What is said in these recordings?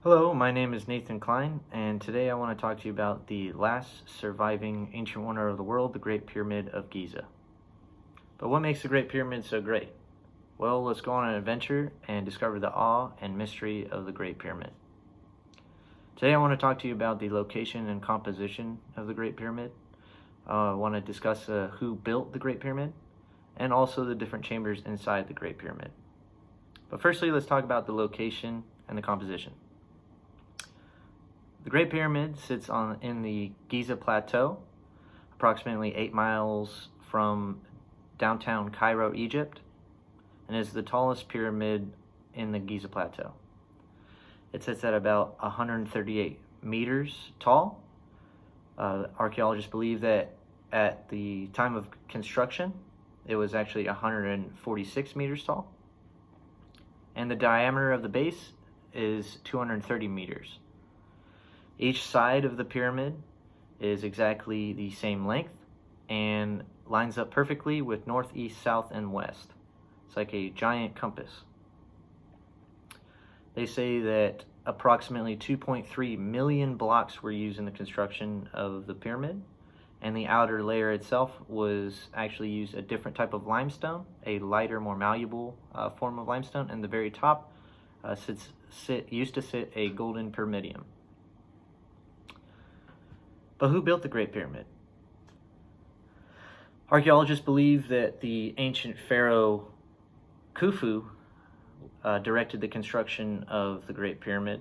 Hello, my name is Nathan Klein, and today I want to talk to you about the last surviving ancient wonder of the world, the Great Pyramid of Giza. But what makes the Great Pyramid so great? Well, let's go on an adventure and discover the awe and mystery of the Great Pyramid. Today I want to talk to you about the location and composition of the Great Pyramid. I want to discuss who built the Great Pyramid, and also the different chambers inside the Great Pyramid. But firstly, let's talk about the location and the composition. The Great Pyramid sits in the Giza Plateau, approximately 8 miles from downtown Cairo, Egypt, and is the tallest pyramid in the Giza Plateau. It sits at about 138 meters tall. Archaeologists believe that at the time of construction, it was actually 146 meters tall, and the diameter of the base is 230 meters. Each side of the pyramid is exactly the same length and lines up perfectly with north, east, south, and west. It's like a giant compass. They say that approximately 2.3 million blocks were used in the construction of the pyramid, and the outer layer itself was actually used a different type of limestone, a lighter, more malleable form of limestone, and the very top used to sit a golden pyramidion. But who built the Great Pyramid? Archaeologists believe that the ancient pharaoh Khufu directed the construction of the Great Pyramid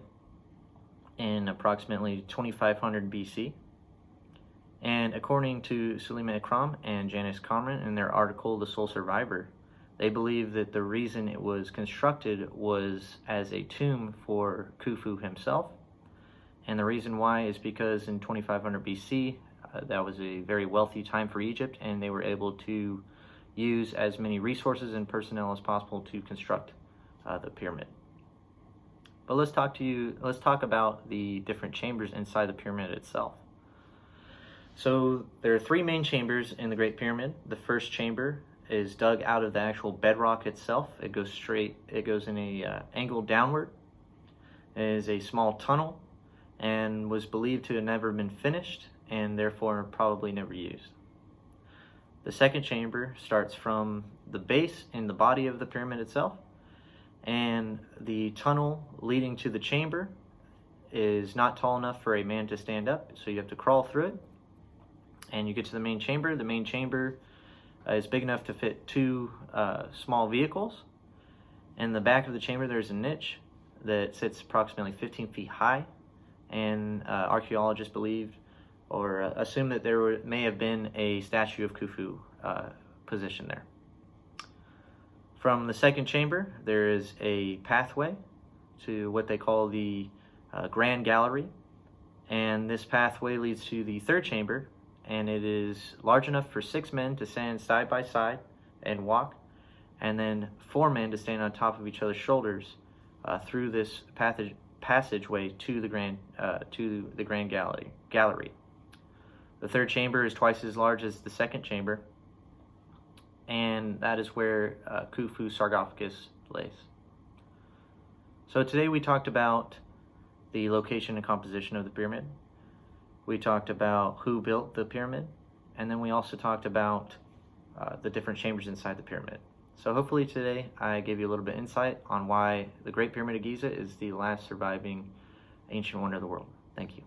in approximately 2500 BC. And according to Suleyman Ikram and Janice Conran in their article, The Sole Survivor, they believe that the reason it was constructed was as a tomb for Khufu himself. And the reason why is because in 2500 BC, that was a very wealthy time for Egypt, and they were able to use as many resources and personnel as possible to construct the pyramid. But let's talk about the different chambers inside the pyramid itself. So there are 3 main chambers in the Great Pyramid. The first chamber is dug out of the actual bedrock itself. It goes in a angle downward. It is a small tunnel and was believed to have never been finished and therefore probably never used. The second chamber starts from the base in the body of the pyramid itself, and the tunnel leading to the chamber is not tall enough for a man to stand up, so you have to crawl through it, and you get to the main chamber. The main chamber is big enough to fit 2 small vehicles. In the back of the chamber there's a niche that sits approximately 15 feet high, and archaeologists believed or assume that there may have been a statue of Khufu positioned there. From the second chamber, there is a pathway to what they call the Grand Gallery, and this pathway leads to the third chamber, and it is large enough for 6 men to stand side by side and walk, and then 4 men to stand on top of each other's shoulders through this passageway to the Grand Gallery. The third chamber is twice as large as the second chamber, and that is where Khufu's sarcophagus lays. So today we talked about the location and composition of the pyramid. We talked about who built the pyramid, and then we also talked about the different chambers inside the pyramid. So hopefully today I gave you a little bit of insight on why the Great Pyramid of Giza is the last surviving ancient wonder of the world. Thank you.